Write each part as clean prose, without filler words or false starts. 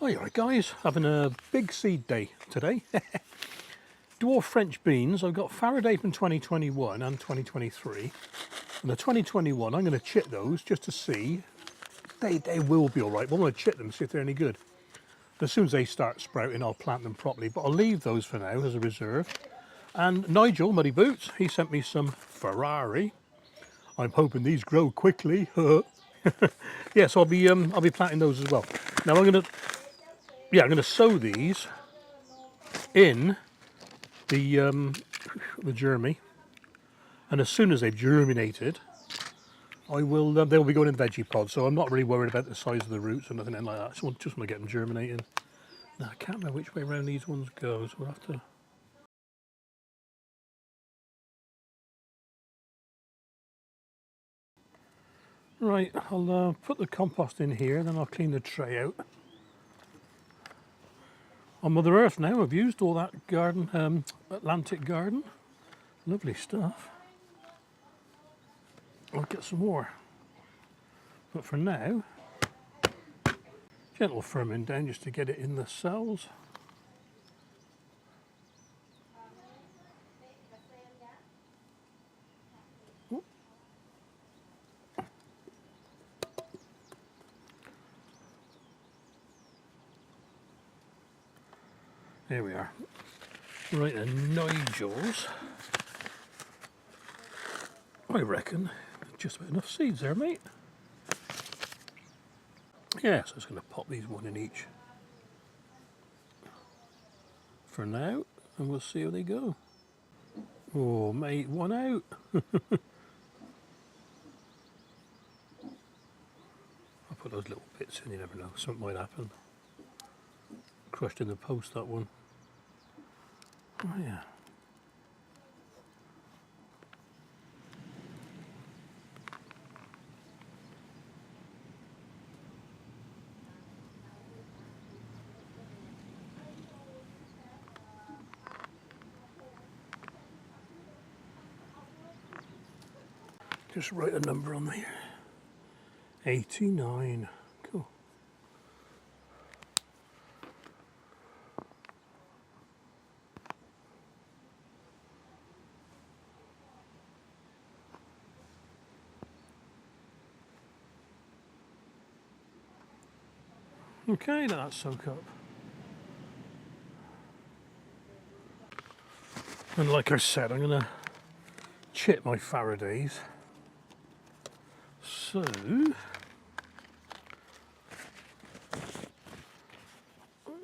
Alright guys, having a big seed day today. Dwarf French beans, I've got Faraday from 2021 and 2023. And the 2021, I'm going to chip those just to see. They will be alright, but I'm going to chip them, see if they're any good. As soon as they start sprouting, I'll plant them properly, but I'll leave those for now as a reserve. And Nigel, Muddy Boots, he sent me some Ferrari. I'm hoping these grow quickly. Yeah, so I'll be planting those as well. Now I'm gonna sow these in the germy, and as soon as they've germinated, they'll be going in veggie pods. So I'm not really worried about the size of the roots or nothing like that. So I just want to get them germinating. Now I can't remember which way around these ones go, so we'll have to. Right, I'll put the compost in here, then I'll clean the tray out. On Mother Earth now, I've used all that garden, Atlantic garden. Lovely stuff. I'll get some more. But for now, gentle firming down just to get it in the cells. There we are. Right, and Nigel's. I reckon just about enough seeds there, mate. Yeah, so I'm just going to pop these one in each for now, and we'll see how they go. Oh, mate, one out. I'll put those little bits in, you never know, something might happen. Crushed in the post, that one. Oh yeah. Just write a number on there. 89. Cool. Okay, that's soak up. And like I said, I'm going to chip my Faradays. So,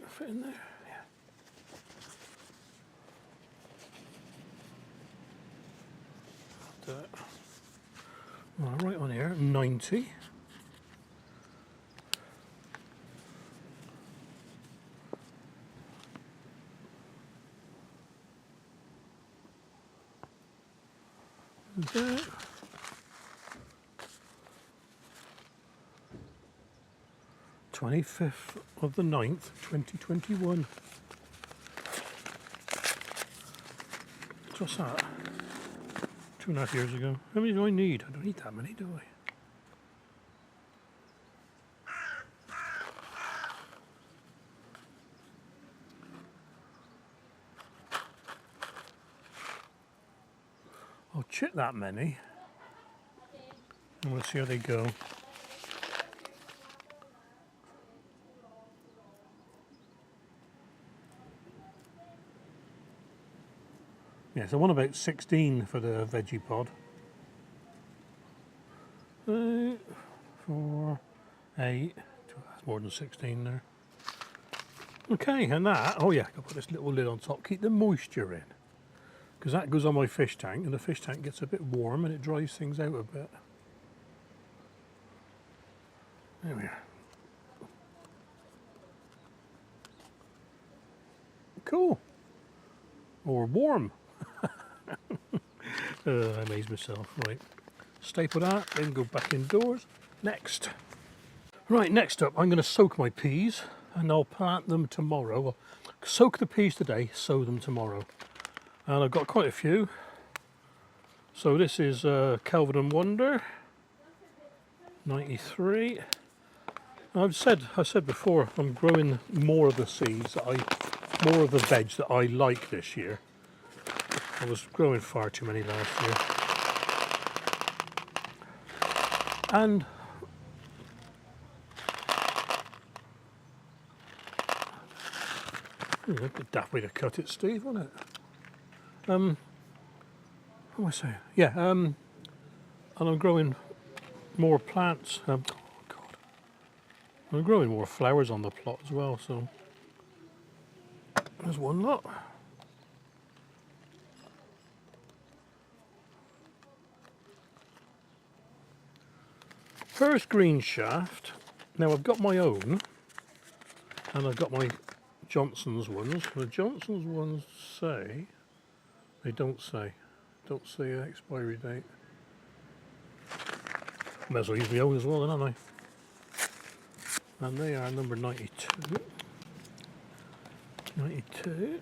fit in there, yeah. Right on here, 90. There. 25th of the 9th, 2021. What's that? 2.5 years ago. How many do I need? I don't need that many, do I? I'll chip that many, and we'll see how they go. Yeah, so I want about 16 for the veggie pod. 8, 4, 8, that's more than 16 there. Okay, and that, oh yeah, I'll put this little lid on top, keep the moisture in. Because that goes on my fish tank, and the fish tank gets a bit warm and it dries things out a bit. There we are. Cool. Or warm. I amaze myself. Right, staple that, then go back indoors. Next. Right, next up, I'm going to soak my peas and I'll plant them tomorrow. I'll soak the peas today, sow them tomorrow. And I've got quite a few. So this is Kelvin and Wonder, 93. I said before, I'm growing more of the seeds more of the veg that I like this year. I was growing far too many last year. And a good daft way to cut it, Steve, wasn't it? What am I saying? Yeah, and I'm growing more plants. Oh God, I'm growing more flowers on the plot as well. So there's one lot. First green shaft. Now I've got my own, and I've got my Johnson's ones. The Johnson's ones say, they don't say an expiry date. May as well use my own as well, then, aren't I? And they are number 92. 92.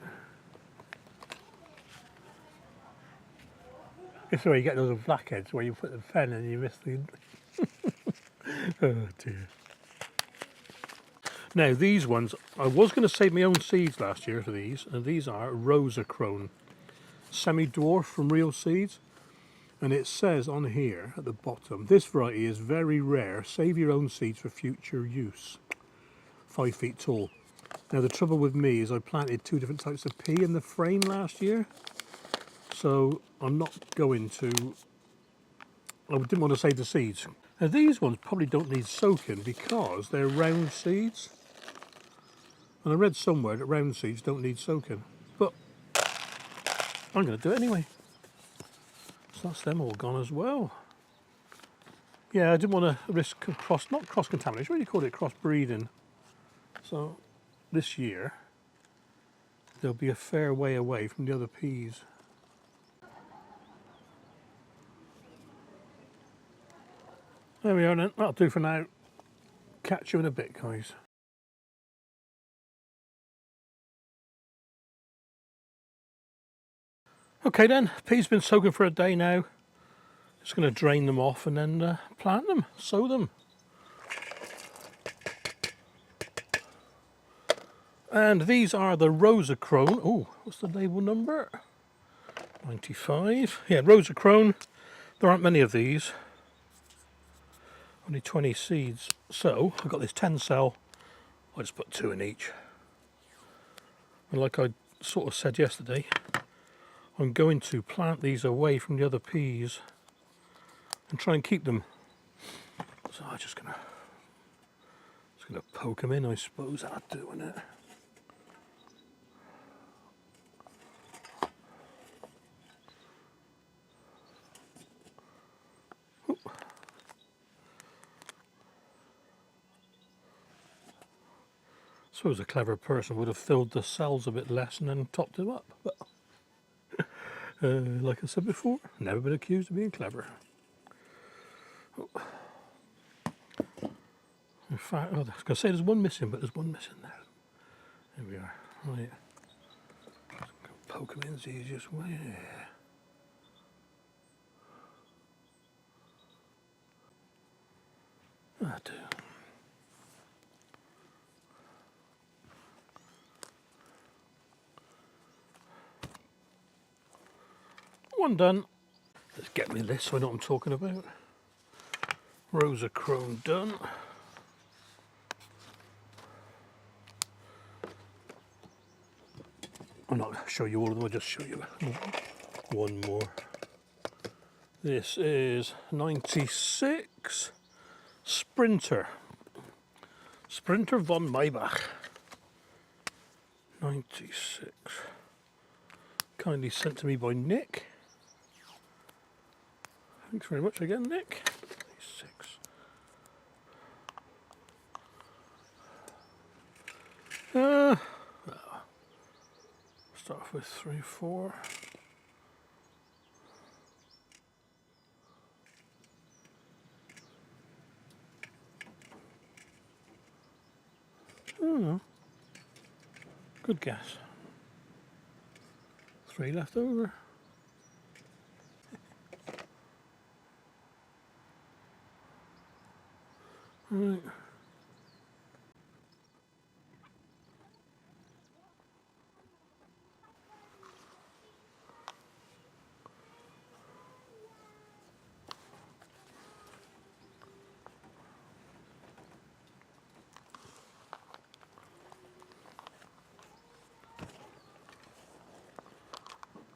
This is where you get those blackheads where you put the pen and you miss the. Oh dear. Now these ones, I was going to save my own seeds last year for these, and these are Rosacrone semi-dwarf from Real Seeds. And it says on here at the bottom, this variety is very rare, save your own seeds for future use. 5 feet tall. Now the trouble with me is I planted 2 different types of pea in the frame last year, so I'm not going to, I didn't want to save the seeds. Now these ones probably don't need soaking because they're round seeds. And I read somewhere that round seeds don't need soaking, but I'm going to do it anyway. So that's them all gone as well. Yeah, I didn't want to risk not cross-contamination, what do you call it, cross-breeding. So this year, they'll be a fair way away from the other peas. There we are then, that'll do for now. Catch you in a bit, guys. Okay then, peas been soaking for a day now. Just going to drain them off and then plant them, sow them. And these are the Rosacrone. Oh, what's the label number? 95. Yeah, Rosacrone. There aren't many of these. Only 20 seeds. So I've got this 10 cell. I just put 2 in each. And like I sort of said yesterday, I'm going to plant these away from the other peas and try and keep them. So I'm just gonna poke them in, I suppose. That'll do, won't it? I suppose a clever person would have filled the cells a bit less and then topped them up. But like I said before, never been accused of being clever. Oh. In fact, I was going to say there's one missing, but there's one missing there. There we are. Right. Poke them in the easiest way. I do. One done. Let's get me this so I know what I'm talking about. Rosacrone done. I'm not going to show you all of them, I'll just show you one more. This is 96 Sprinter. Sprinter von Maybach. 96. Kindly sent to me by Nick. Thanks very much again, Nick. 96. Start off with 3, 4. Oh, good guess. 3 left over. Right.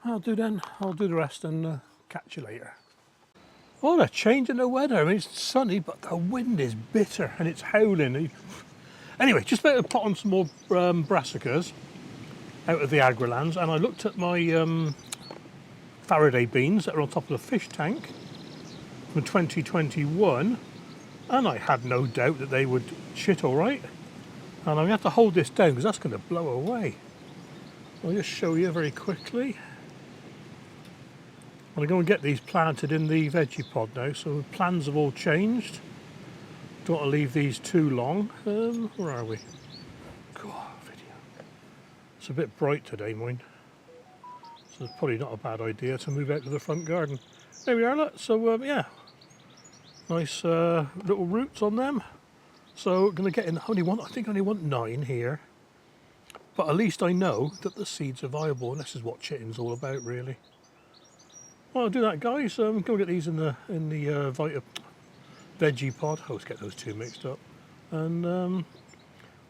I'll do the rest and catch you later. Oh, they're changing the weather. I mean, it's sunny, but the wind is bitter and it's howling. Anyway, just better put on some more brassicas out of the Agrilands, and I looked at my Faraday beans that are on top of the fish tank from 2021, and I had no doubt that they would shit all right. And I'm going to have to hold this down because that's going to blow away. I'll just show you very quickly. I'm going to go and get these planted in the veggie pod now, so the plans have all changed. Don't want to leave these too long. Where are we? God, video. It's a bit bright today, mine. So it's probably not a bad idea to move out to the front garden. There we are, look. So yeah, nice little roots on them. So I'm going to get in. I think I only want 9 here. But at least I know that the seeds are viable, and this is what chitting's all about, really. Well, I'll do that, guys. Go get these in the veggie pod. I always get those two mixed up. And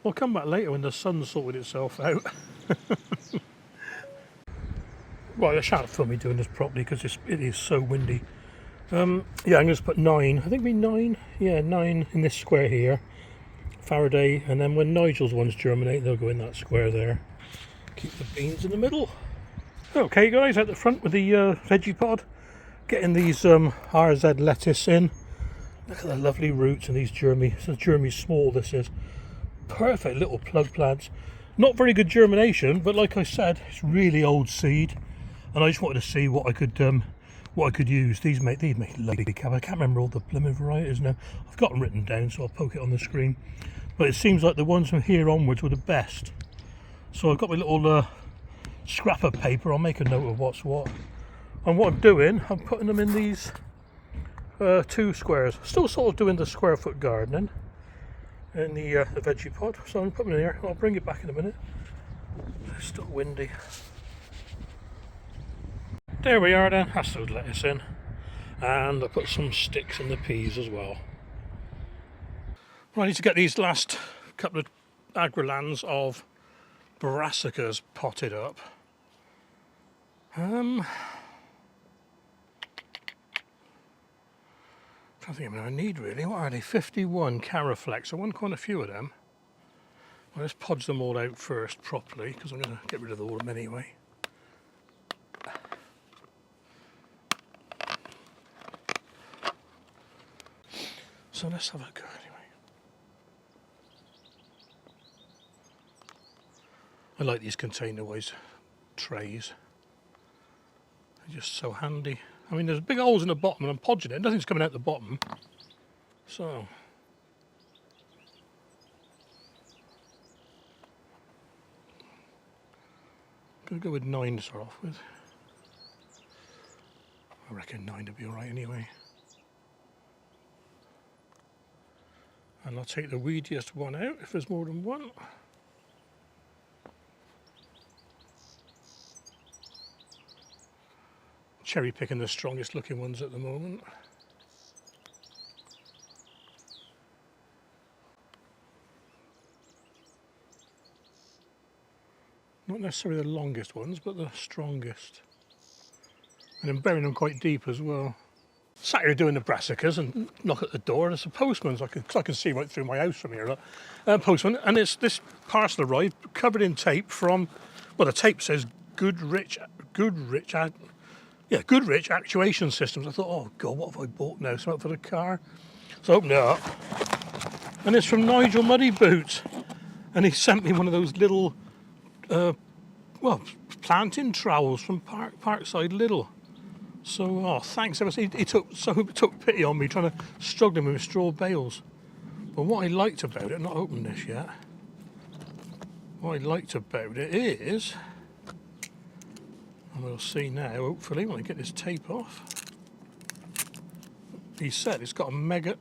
we'll come back later when the sun's sorted itself out. Right, I shan't film me doing this properly because it is so windy. Yeah, I'm going to put 9. I think it'll be 9. Yeah, 9 in this square here. Faraday, and then when Nigel's ones germinate, they'll go in that square there. Keep the beans in the middle. Okay, guys, out the front with the veggie pod. Getting these RZ lettuce in. Look at the lovely roots and these germy. This is germy small, this is. Perfect little plug plants. Not very good germination, but like I said, it's really old seed. And I just wanted to see what I could use. These make lovely cab. I can't remember all the blooming varieties now. I've got them written down, so I'll poke it on the screen. But it seems like the ones from here onwards were the best. So I've got my little scrap of paper. I'll make a note of what's what. And what I'm doing, I'm putting them in these 2 squares. Still sort of doing the square foot gardening in the veggie pod. So I'm putting them in here. I'll bring it back in a minute. It's still windy. There we are then, that's those lettuce in. And I put some sticks in the peas as well. Right, I need to get these last couple of Agrilands of brassicas potted up. I don't think I'm going to need really. What are they? 51 Caraflex. I want quite a few of them. I'll just podge them all out first properly because I'm going to get rid of all of them anyway. So let's have a go anyway. I like these container-wise trays. They're just so handy. I mean, there's big holes in the bottom and I'm podging it. Nothing's coming out the bottom. So. I'm going to go with 9 to start off with. I reckon 9 would be alright anyway. And I'll take the weediest one out if there's more than one. Cherry picking the strongest looking ones at the moment. Not necessarily the longest ones, but the strongest. And I'm burying them quite deep as well. Sat here doing the brassicas and knock at the door, and it's a postman. I can see right through my house from here. Postman, and it's this parcel arrived covered in tape from, well, the tape says Goodrich Actuation Systems. I thought, oh God, what have I bought now? Something for the car. So I opened it up, and it's from Nigel Muddy Boots, and he sent me one of those little, planting trowels from Parkside Little. So, oh, thanks ever so much. He took pity on me trying to struggle with straw bales. But what I liked about it, not opened this yet. What I liked about it is, and we'll see now, hopefully, when I get this tape off. He said it's got a mega,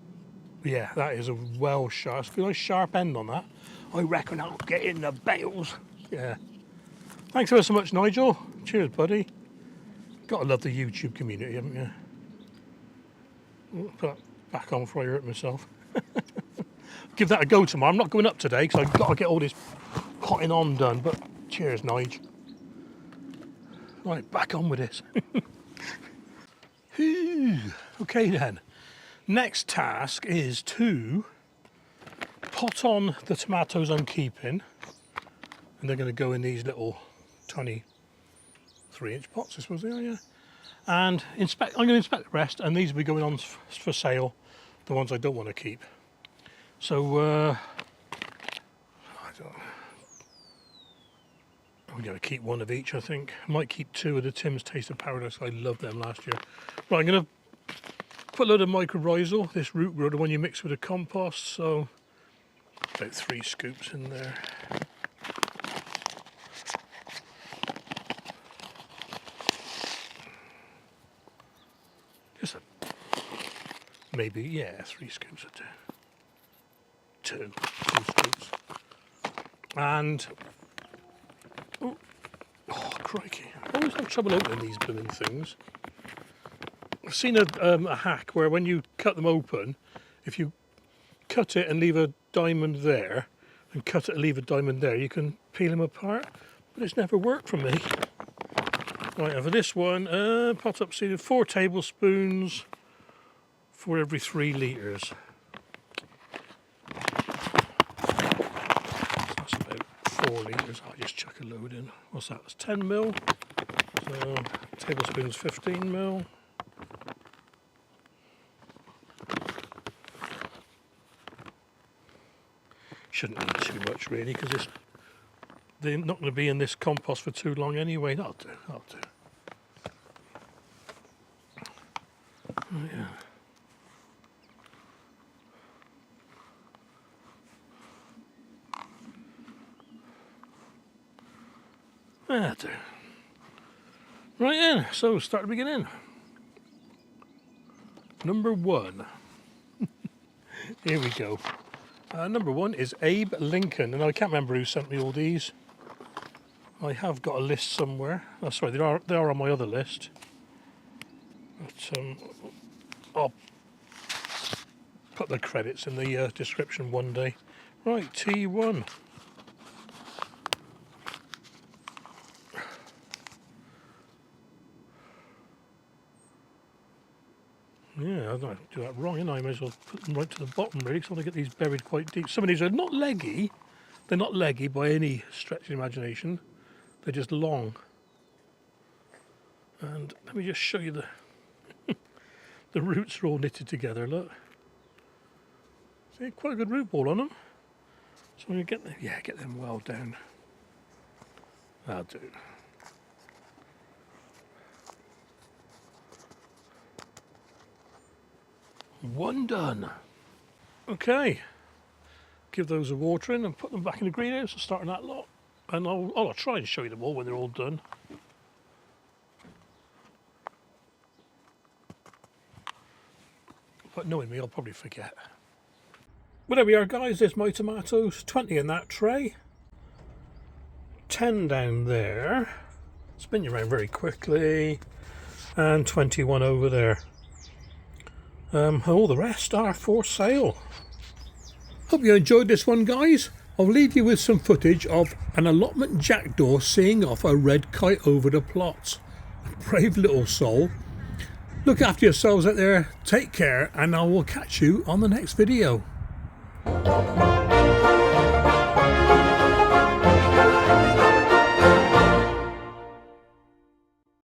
yeah, that is a well sharp, it's got a nice sharp end on that. I reckon I'll get in the bales. Yeah. Thanks ever so much, Nigel. Cheers, buddy. Gotta love the YouTube community, haven't you? Put that back on before I hurt myself. Give that a go tomorrow. I'm not going up today because I've got to get all this potting on done, but cheers, Nige. Right, back on with this. Okay then, next task is to pot on the tomatoes I'm keeping, and they're going to go in these little tiny 3-inch pots, I suppose they are, yeah. And I'm going to inspect the rest, and these will be going on for sale, the ones I don't want to keep. So I'm going to keep one of each, I think. I might keep 2 of the Tim's Taste of Paradise. I loved them last year. Right, I'm going to put a load of mycorrhizal, this root grow, the one you mix with the compost. So about 3 scoops in there. Just maybe, yeah, 3 scoops of 2 scoops. And oh crikey! I always have trouble opening these blooming things. I've seen a hack where when you cut them open, if you cut it and leave a diamond there, and cut it and leave a diamond there, you can peel them apart. But it's never worked for me. Right, for this one, pot up seeded 4 tablespoons for every 3 litres. That's about 4 litres. I'll just chuck a load in. What's that? That's 10 mil. So tablespoons 15 mil. Shouldn't need too much really, because they're not going to be in this compost for too long anyway. That'll do. That'll do. Oh, yeah. That'll do. Right then, so start at the beginning. Number 1. Here we go. Number 1 is Abe Lincoln, and I can't remember who sent me all these. I have got a list somewhere. Oh, sorry, they are on my other list. But I'll put the credits in the description one day. Right, T1. Yeah, I don't do that wrong, and I may as well put them right to the bottom really, because I want to get these buried quite deep. Some of these are not leggy. They're not leggy by any stretch of the imagination. They're just long. And let me just show you the the roots are all knitted together, look. See, quite a good root ball on them. So I'm going to get them, yeah, get them well down. That'll do. One done. Okay, give those a watering and put them back in the greenhouse and start on that lot. And I'll try and show you them all when they're all done. But knowing me, I'll probably forget. Well, there we are, guys. There's my tomatoes. 20 in that tray. 10 down there. Spin you around very quickly. And 21 over there. All the rest are for sale. Hope you enjoyed this one, guys. I'll leave you with some footage of an allotment jackdaw seeing off a red kite over the plots. A brave little soul. Look after yourselves out there, take care, and I will catch you on the next video.